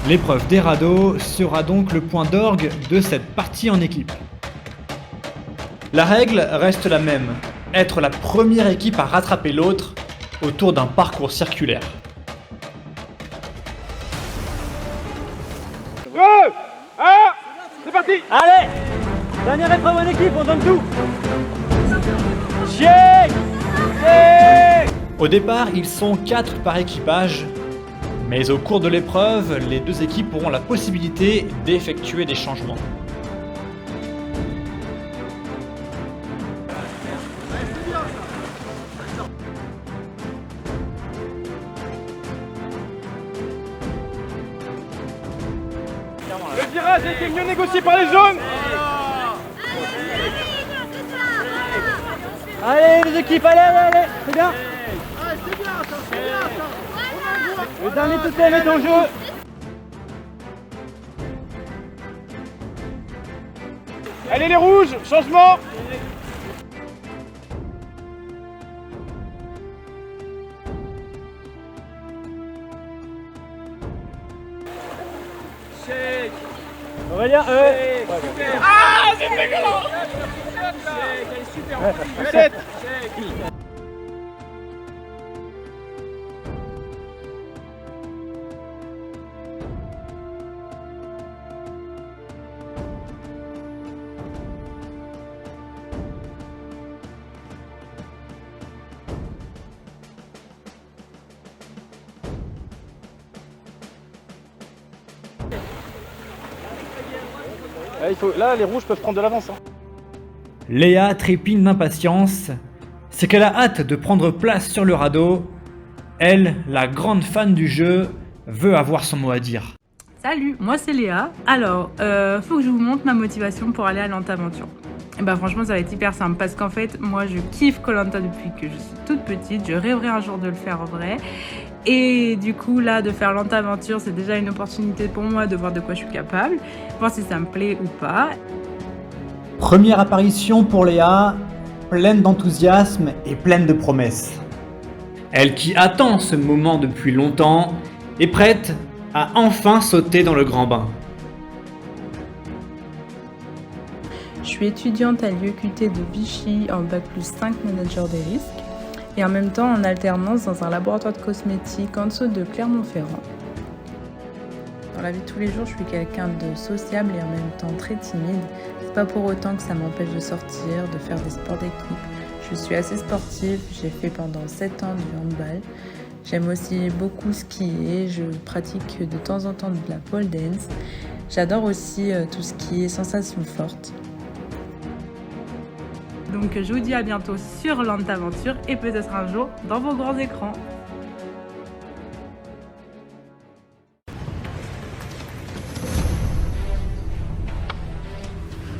L'épreuve des radeaux sera donc le point d'orgue de cette partie en équipe. La règle reste la même, être la première équipe à rattraper l'autre autour d'un parcours circulaire. 2, 1, c'est parti. Allez! Dernière épreuve en équipe, on donne tout! Check! Check! Au départ, ils sont 4 par équipage, mais au cours de l'épreuve, les 2 équipes auront la possibilité d'effectuer des changements. Le virage a été mieux négocié par les jaunes. Allez les équipes, allez, c'est bien! Le dernier totem est en jeu! Allez les rouges, changement. Aurélien, Ah, c'est dégueulasse. Super. Là, les rouges peuvent prendre de l'avance. Léa trépigne d'impatience, c'est qu'elle a hâte de prendre place sur le radeau. Elle, la grande fan du jeu, veut avoir son mot à dire. Salut, moi c'est Léa. Alors, faut que je vous montre ma motivation pour aller à Lentaventure. Et bah franchement ça va être hyper simple parce qu'en fait moi je kiffe Koh Lanta depuis que je suis toute petite. Je rêverais un jour de le faire en vrai. Et du coup là de faire Lentaventure c'est déjà une opportunité pour moi de voir de quoi je suis capable, voir si ça me plaît ou pas. Première apparition pour Léa, pleine d'enthousiasme et pleine de promesses. Elle qui attend ce moment depuis longtemps est prête à enfin sauter dans le grand bain. Je suis étudiante à l'IEQT de Vichy en Bac plus 5 manager des risques et en même temps en alternance dans un laboratoire de cosmétiques en dessous de Clermont-Ferrand. Dans la vie de tous les jours, je suis quelqu'un de sociable et en même temps très timide. C'est pas pour autant que ça m'empêche de sortir, de faire des sports d'équipe. Je suis assez sportive, j'ai fait pendant 7 ans du handball. J'aime aussi beaucoup skier, je pratique de temps en temps de la pole dance. J'adore aussi tout ce qui est sensations fortes. Donc je vous dis à bientôt sur Lentaventure et peut-être un jour dans vos grands écrans.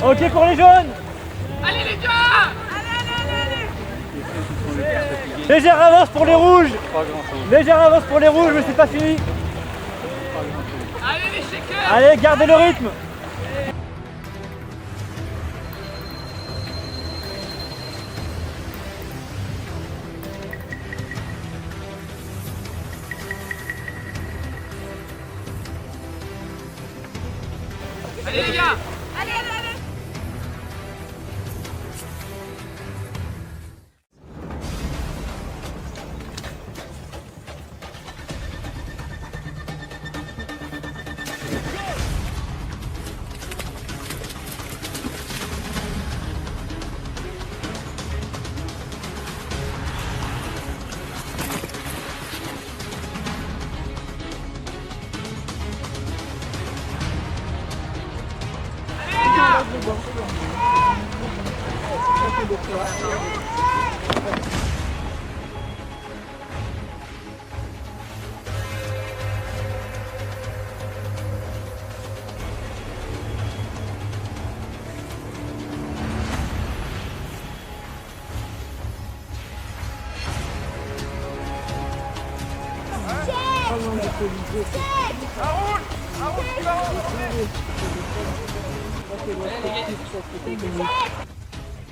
Ok pour les jaunes! Allez les gars. Légère avance pour les rouges! Légère avance pour les rouges, mais c'est pas fini! Allez les shakers. Allez, gardez le rythme! Allez les gars.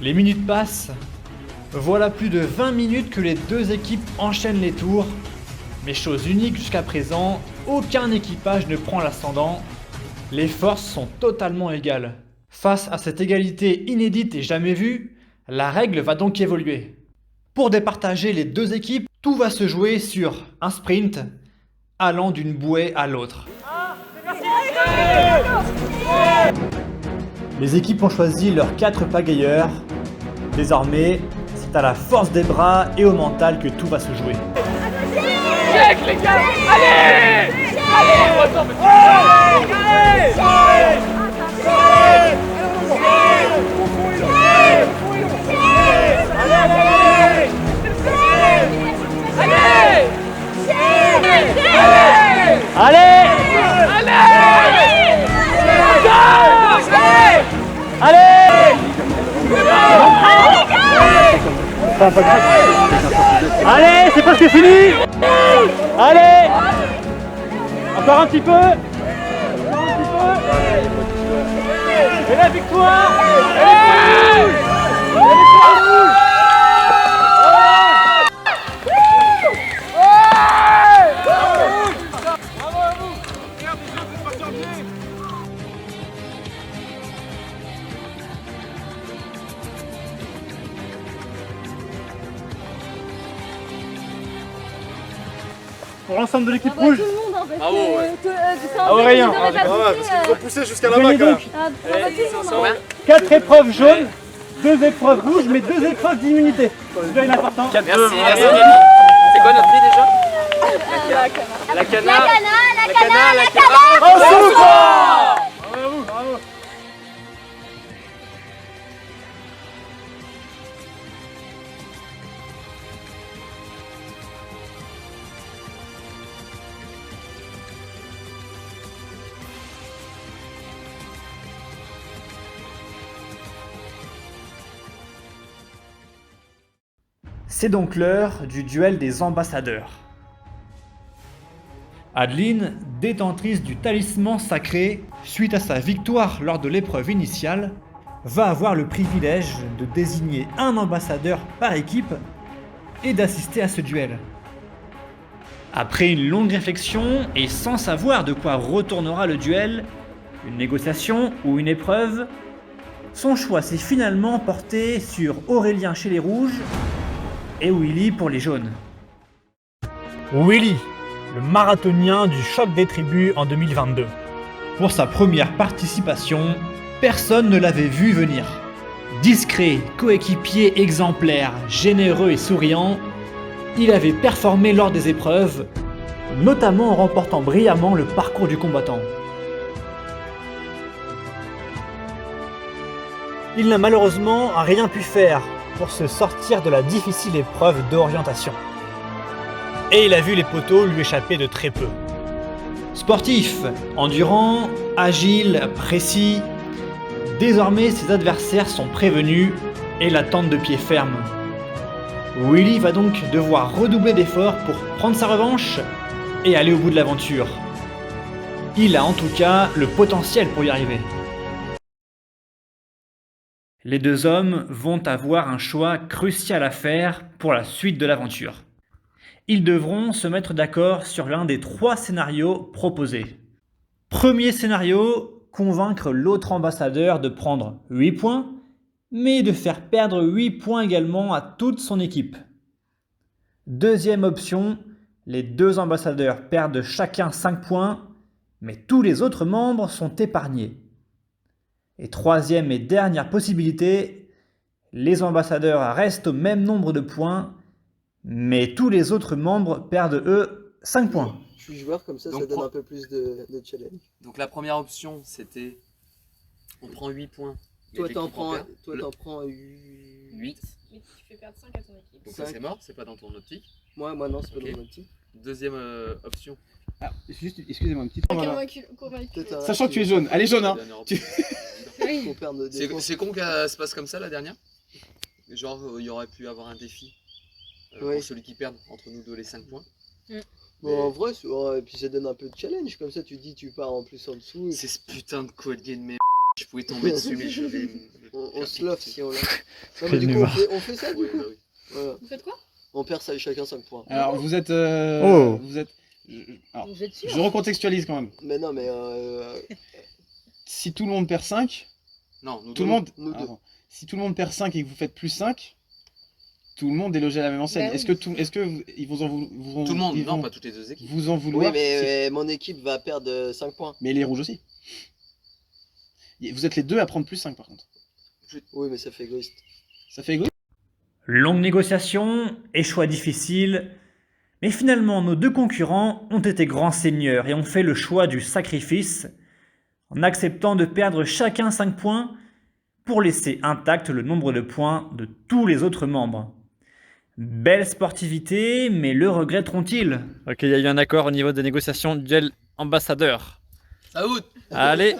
Les minutes passent. Voilà plus de 20 minutes que les 2 équipes enchaînent les tours. Mais chose unique jusqu'à présent, aucun équipage ne prend l'ascendant. Les forces sont totalement égales. Face à cette égalité inédite et jamais vue, la règle va donc évoluer. Pour départager les deux équipes, tout va se jouer sur un sprint allant d'une bouée à l'autre. Les équipes ont choisi leurs 4 pagayeurs. Désormais, c'est à la force des bras et au mental que tout va se jouer. Check les gars. Allez. Allez, c'est presque fini. Allez, encore un petit peu. Et la victoire. Pour l'ensemble de l'équipe rouge. Tout le monde, hein, parce Bravo, ouais. Aurélien. Ils ont poussé jusqu'à là-bas, quand même. 4 épreuves jaunes, 2 épreuves rouges, mais 2 épreuves d'immunité. C'est bien important. Merci, merci. C'est quoi notre prix déjà? La cana. En souffle. C'est donc l'heure du duel des ambassadeurs. Adeline, détentrice du talisman sacré, suite à sa victoire lors de l'épreuve initiale, va avoir le privilège de désigner un ambassadeur par équipe et d'assister à ce duel. Après une longue réflexion et sans savoir de quoi retournera le duel, une négociation ou une épreuve, son choix s'est finalement porté sur Aurélien chez les rouges et Willy pour les jaunes. Willy, le marathonien du choc des tribus en 2022. Pour sa première participation, personne ne l'avait vu venir. Discret, coéquipier exemplaire, généreux et souriant, il avait performé lors des épreuves, notamment en remportant brillamment le parcours du combattant. Il n'a malheureusement rien pu faire pour se sortir de la difficile épreuve d'orientation. Et il a vu les poteaux lui échapper de très peu. Sportif, endurant, agile, précis, désormais ses adversaires sont prévenus et l'attendent de pied ferme. Willy va donc devoir redoubler d'efforts pour prendre sa revanche et aller au bout de l'aventure. Il a en tout cas le potentiel pour y arriver. Les deux hommes vont avoir un choix crucial à faire pour la suite de l'aventure. Ils devront se mettre d'accord sur l'un des 3 scénarios proposés. Premier scénario, convaincre l'autre ambassadeur de prendre 8 points, mais de faire perdre 8 points également à toute son équipe. Deuxième option, les 2 ambassadeurs perdent chacun 5 points, mais tous les autres membres sont épargnés. Et troisième et dernière possibilité, les ambassadeurs restent au même nombre de points, mais tous les autres membres perdent eux 5 points. Je suis joueur, comme ça, Donc, ça donne un peu plus de challenge. Donc la première option, c'était on prend 8 points. mais Toi, l'équipe t'en prends, en perd. toi, t'en prends 8. 8. Tu fais perdre 5 à ton équipe. Donc ça Cinq. c'est mort, c'est pas dans ton optique. Moi, non, c'est pas Ok. dans mon optique. Deuxième option. Ah, juste, excusez-moi, une petite Convaincu. Peut-être Sachant que tu es jaune, allez jaune hein. Dernière Tu- option. Qu'on perde des points. C'est con qu'elle se passe comme ça la dernière. Genre il y aurait pu avoir un défi Oui. pour celui qui perd entre nous deux les 5 points. Bon, en vrai, et puis ça donne un peu de challenge. Comme ça, tu dis, tu pars en plus en dessous. Et C'est ce putain de code game mais je pouvais tomber dessus mais je vais on se love si on l'a. Non, mais Quel du coup, numéro. on fait ça du Ouais, coup. bah oui. Voilà. Vous faites quoi? On perd ça chacun 5 points. Alors, vous êtes. Oh. Vous êtes. Alors, Vous êtes sûr? je recontextualise quand même. Mais non, mais Si tout le monde perd 5, Non, nous tout le deux. monde. nous deux. Attends. Si tout le monde perd 5 et que vous faites plus 5, tout le monde est logé à la même enseigne. Bah Est-ce oui. que ils vont en Tout le monde, ils non, vont pas toutes les deux équipes. vous en Oui, vouloir mais mon équipe va perdre 5 points. Mais les rouges aussi. Vous êtes les deux à prendre plus 5 par contre. Oui, mais ça fait égoïste. Ça fait égoïste. Longue négociation et choix difficile. Mais finalement, nos deux concurrents ont été grands seigneurs et ont fait le choix du sacrifice en acceptant de perdre chacun 5 points pour laisser intact le nombre de points de tous les autres membres. Belle sportivité, mais le regretteront-ils? Ok, il y a eu un accord au niveau des négociations duel ambassadeur. Ça out. Allez,